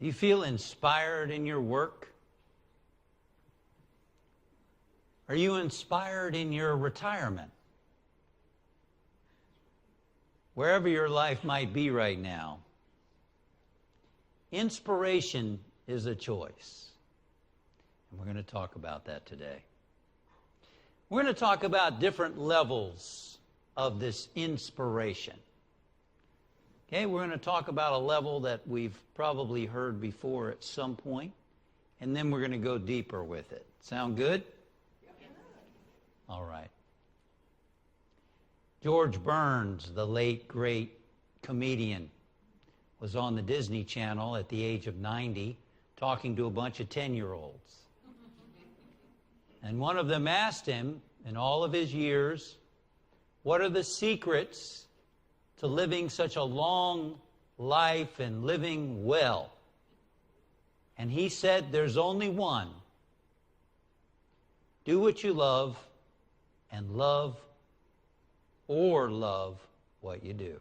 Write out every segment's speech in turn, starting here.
Do you feel inspired in your work? Are you inspired in your retirement? Wherever your life might be right now, inspiration is a choice. And we're going to talk about that today. We're going to talk about different levels of this inspiration. Okay, we're going to talk about a level that we've probably heard before at some point, and then we're going to go deeper with it. Sound good? All right. George Burns, the late, great comedian, was on the Disney Channel at the age of 90 talking to a bunch of 10-year-olds. And one of them asked him, in all of his years, what are the secrets to living such a long life and living well? And he said, there's only one. Do what you love and love what you do.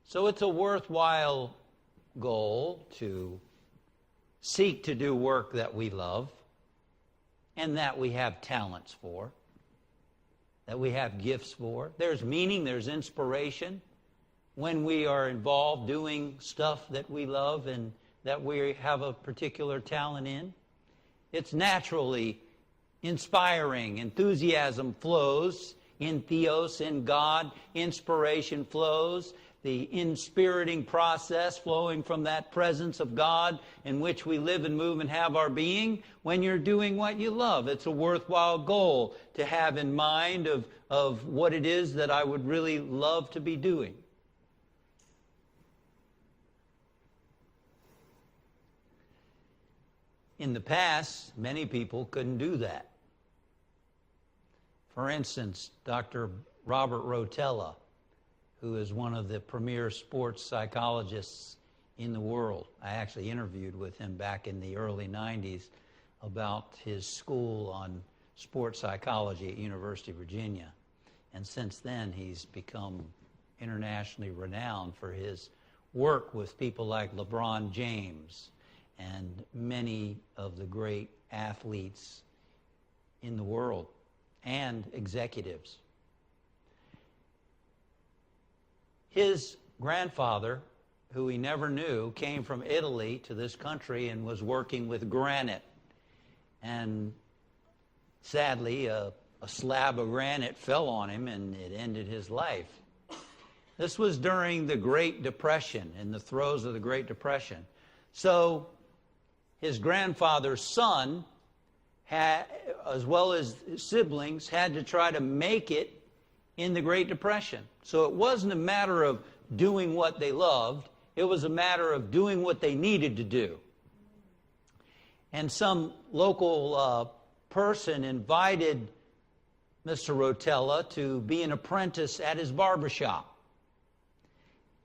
So it's a worthwhile goal to seek to do work that we love and that we have talents for, that we have gifts for. There's meaning, there's inspiration when we are involved doing stuff that we love and that we have a particular talent in. It's naturally inspiring. Enthusiasm flows in theos, in God. Inspiration flows. The inspiriting process flowing from that presence of God in which we live and move and have our being when you're doing what you love. It's a worthwhile goal to have in mind of what it is that I would really love to be doing. In the past, many people couldn't do that. For instance, Dr. Robert Rotella, who is one of the premier sports psychologists in the world. I actually interviewed with him back in the early 90s about his school on sports psychology at University of Virginia. And since then, he's become internationally renowned for his work with people like LeBron James and many of the great athletes in the world and executives. His grandfather, who he never knew, came from Italy to this country and was working with granite. And sadly, a slab of granite fell on him and it ended his life. This was during the Great Depression, in the throes of the Great Depression. So his grandfather's son, as well as his siblings, had to try to make it in the Great Depression. So it wasn't a matter of doing what they loved, it was a matter of doing what they needed to do. And some local person invited Mr. Rotella to be an apprentice at his barbershop.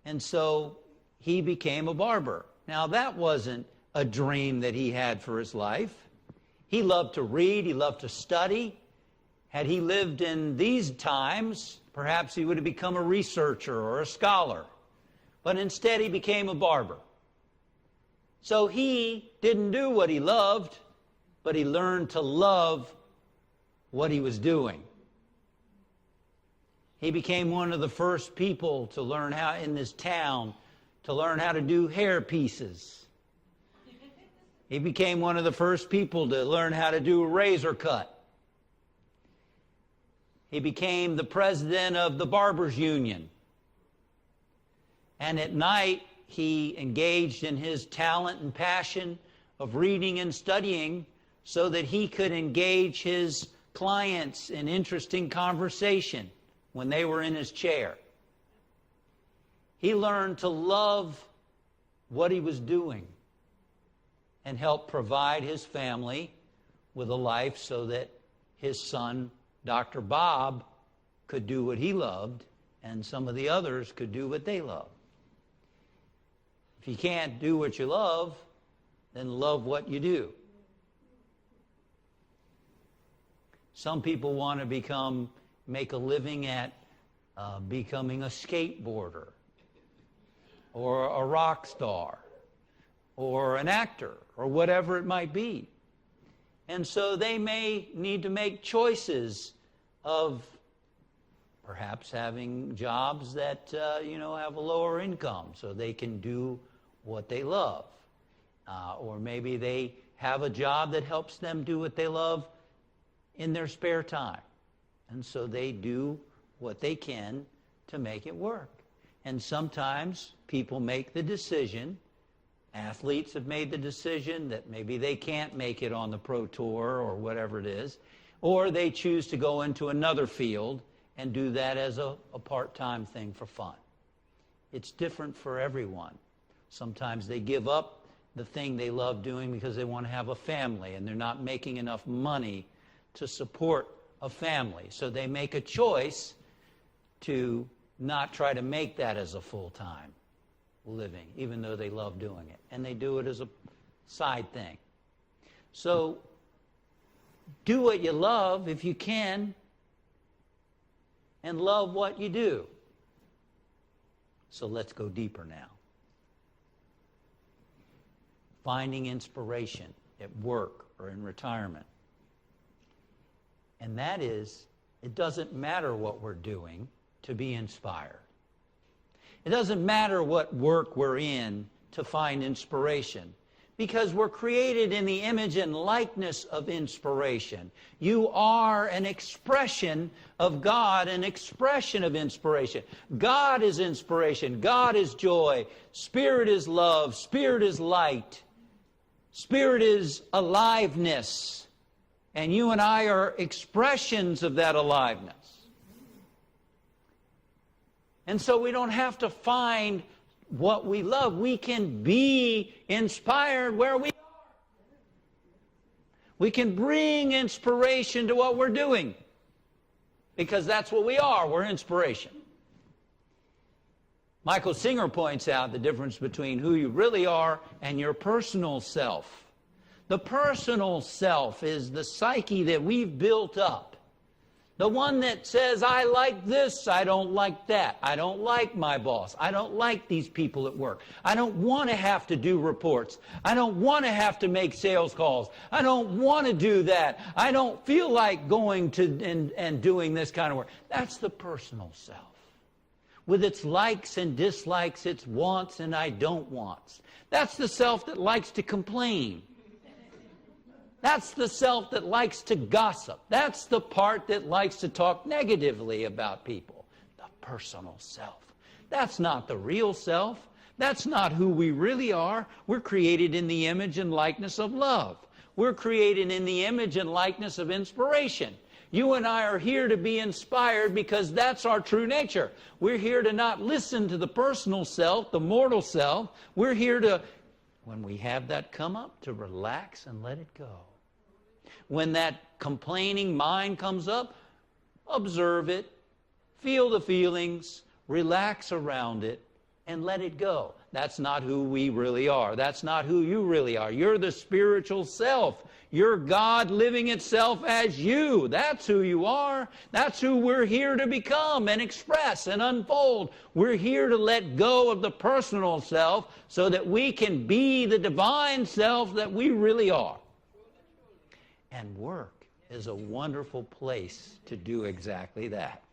And so he became a barber. Now that wasn't a dream that he had for his life. He loved to read, he loved to study. Had he lived in these times, perhaps he would have become a researcher or a scholar. But instead he became a barber. So he didn't do what he loved, but he learned to love what he was doing. He became one of the first people to learn how, in this town, to learn how to do hair pieces. He became one of the first people to learn how to do a razor cut. He became the president of the Barbers Union. And at night, he engaged in his talent and passion of reading and studying so that he could engage his clients in interesting conversation when they were in his chair. He learned to love what he was doing and help provide his family with a life so that his son, Dr. Bob, could do what he loved and some of the others could do what they loved. If you can't do what you love, then love what you do. Some people want to make a living at becoming a skateboarder or a rock star or an actor or whatever it might be. And so they may need to make choices of perhaps having jobs that, have a lower income so they can do what they love. Or maybe they have a job that helps them do what they love in their spare time. And so they do what they can to make it work. And sometimes people make the decision, athletes have made the decision that maybe they can't make it on the pro tour or whatever it is, or they choose to go into another field and do that as a part-time thing for fun. It's different for everyone. Sometimes they give up the thing they love doing because they want to have a family and they're not making enough money to support a family. So they make a choice to not try to make that as a full-time living, even though they love doing it. And they do it as a side thing. So do what you love if you can, and love what you do. So let's go deeper now. Finding inspiration at work or in retirement. And that is, it doesn't matter what we're doing to be inspired. It doesn't matter what work we're in to find inspiration, because we're created in the image and likeness of inspiration. You are an expression of God, an expression of inspiration. God is inspiration. God is joy. Spirit is love. Spirit is light. Spirit is aliveness. And you and I are expressions of that aliveness. And so we don't have to find what we love. We can be inspired where we are. We can bring inspiration to what we're doing, because that's what we are. We're inspiration. Michael Singer points out the difference between who you really are and your personal self. The personal self is the psyche that we've built up. The one that says, I like this, I don't like that. I don't like my boss. I don't like these people at work. I don't want to have to do reports. I don't want to have to make sales calls. I don't want to do that. I don't feel like going to and doing this kind of work. That's the personal self, with its likes and dislikes, its wants and I don't wants. That's the self that likes to complain. That's the self that likes to gossip. That's the part that likes to talk negatively about people. The personal self. That's not the real self. That's not who we really are. We're created in the image and likeness of love. We're created in the image and likeness of inspiration. You and I are here to be inspired because that's our true nature. We're here to not listen to the personal self, the mortal self. We're here to, when we have that come up, to relax and let it go. When that complaining mind comes up, observe it, feel the feelings, relax around it, and let it go. That's not who we really are. That's not who you really are. You're the spiritual self. You're God living itself as you. That's who you are. That's who we're here to become and express and unfold. We're here to let go of the personal self so that we can be the divine self that we really are. And work is a wonderful place to do exactly that.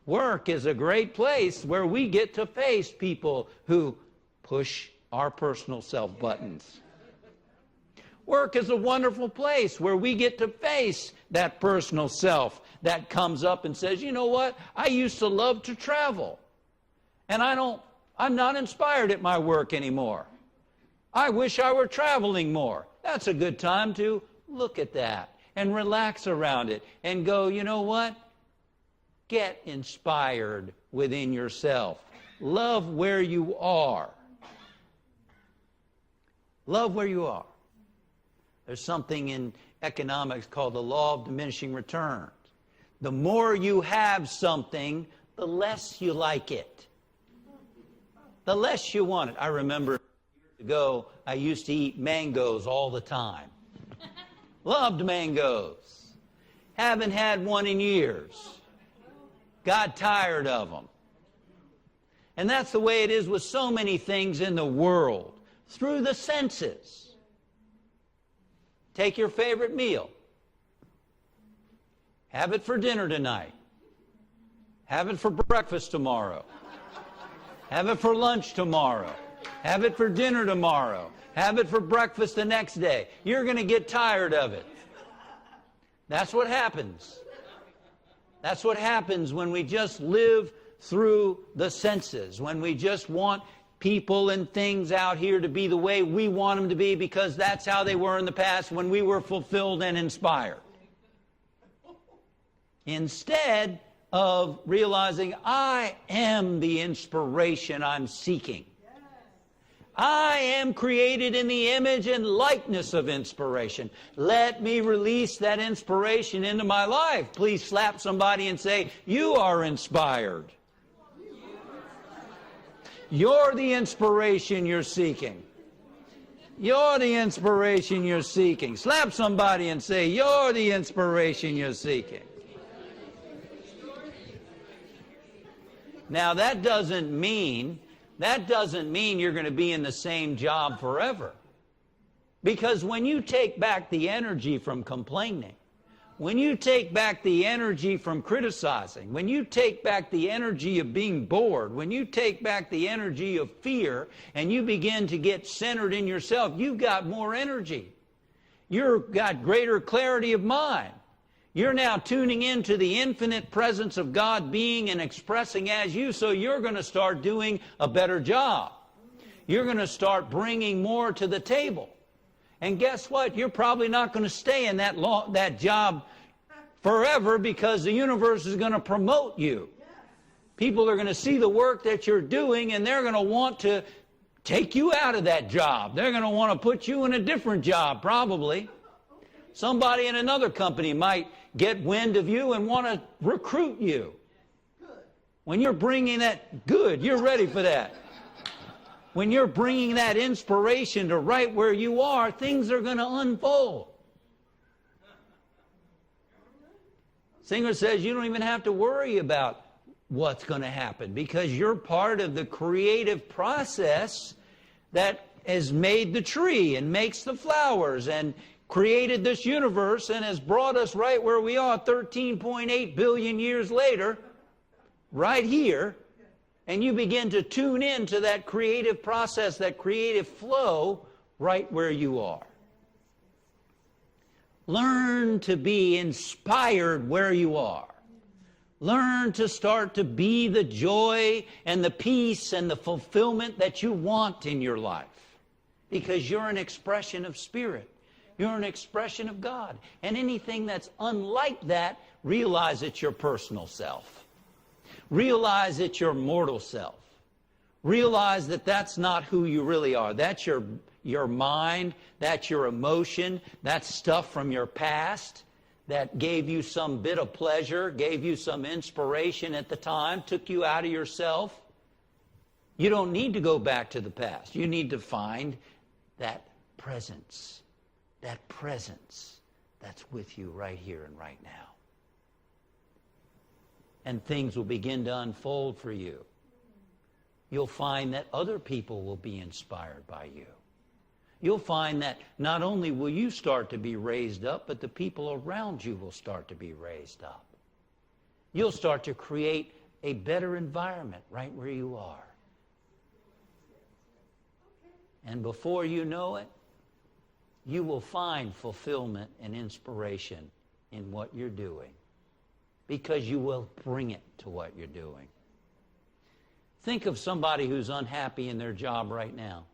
Work is a great place where we get to face people who push our personal self buttons. Work is a wonderful place where we get to face that personal self that comes up and says, you know what, I used to love to travel, and I'm not inspired at my work anymore. I wish I were traveling more. That's a good time to look at that and relax around it and go, you know what? Get inspired within yourself. Love where you are. Love where you are. There's something in economics called the law of diminishing returns. The more you have something, the less you like it. The less you want it. I remember years ago, I used to eat mangoes all the time. Loved mangoes. Haven't had one in years. got tired of them. And that's the way it is with so many things in the world, through the senses. Take your favorite meal. Have it for dinner tonight. Have it for breakfast tomorrow. Have it for lunch tomorrow. Have it for dinner tomorrow. Have it for breakfast the next day. You're going to get tired of it. That's what happens. That's what happens when we just live through the senses, when we just want people and things out here to be the way we want them to be because that's how they were in the past when we were fulfilled and inspired. Instead of realizing I am the inspiration I'm seeking. I am created in the image and likeness of inspiration. Let me release that inspiration into my life. Please slap somebody and say, you are inspired. You're the inspiration you're seeking. You're the inspiration you're seeking. Slap somebody and say, you're the inspiration you're seeking. Now, that doesn't mean you're going to be in the same job forever. Because when you take back the energy from complaining, when you take back the energy from criticizing, when you take back the energy of being bored, when you take back the energy of fear, and you begin to get centered in yourself, you've got more energy. You've got greater clarity of mind. You're now tuning into the infinite presence of God being and expressing as you, so you're going to start doing a better job. You're going to start bringing more to the table. And guess what? You're probably not going to stay in that job forever because the universe is going to promote you. People are going to see the work that you're doing and they're going to want to take you out of that job. They're going to want to put you in a different job, probably. Somebody in another company might get wind of you and want to recruit you. When you're bringing that, good, you're ready for that. When you're bringing that inspiration to right where you are, things are going to unfold. Singer says you don't even have to worry about what's going to happen because you're part of the creative process that has made the tree and makes the flowers and created this universe and has brought us right where we are 13.8 billion years later, right here. And you begin to tune in to that creative process, that creative flow, right where you are. Learn to be inspired where you are. Learn to start to be the joy and the peace and the fulfillment that you want in your life. Because you're an expression of spirit. You're an expression of God. And anything that's unlike that, realize it's your personal self. Realize it's your mortal self. Realize that that's not who you really are. That's your mind. That's your emotion. That's stuff from your past that gave you some bit of pleasure, gave you some inspiration at the time, took you out of yourself. You don't need to go back to the past. You need to find that presence that's with you right here and right now. And things will begin to unfold for you. You'll find that other people will be inspired by you. You'll find that not only will you start to be raised up, but the people around you will start to be raised up. You'll start to create a better environment right where you are. And before you know it, you will find fulfillment and inspiration in what you're doing. Because you will bring it to what you're doing. Think of somebody who's unhappy in their job right now.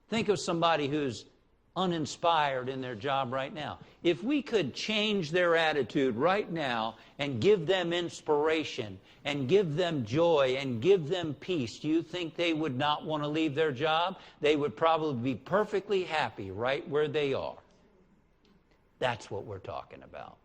Think of somebody who's uninspired in their job right now. If we could change their attitude right now and give them inspiration and give them joy and give them peace, do you think they would not want to leave their job? They would probably be perfectly happy right where they are. That's what we're talking about.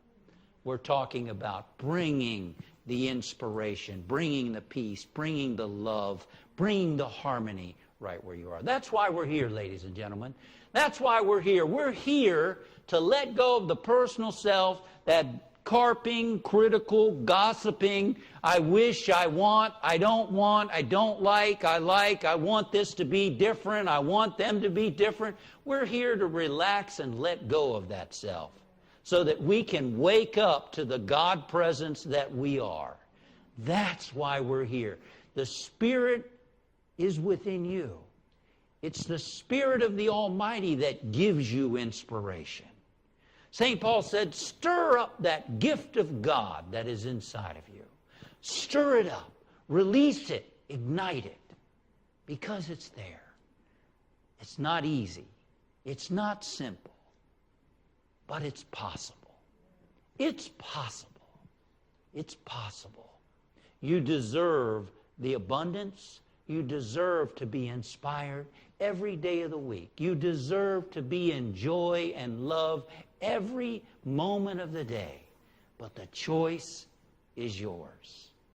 We're talking about bringing the inspiration, bringing the peace, bringing the love, bringing the harmony right where you are. That's why we're here, ladies and gentlemen. That's why we're here. We're here to let go of the personal self that carping, critical, gossiping, I wish, I want, I don't like, I want this to be different, I want them to be different. We're here to relax and let go of that self so that we can wake up to the God presence that we are. That's why we're here. The Spirit is within you. It's the Spirit of the Almighty that gives you inspiration. St. Paul said, stir up that gift of God that is inside of you. Stir it up. Release it. Ignite it. Because it's there. It's not easy. It's not simple. But it's possible. It's possible. It's possible. You deserve the abundance. You deserve to be inspired every day of the week. You deserve to be in joy and love every moment of the day. But the choice is yours.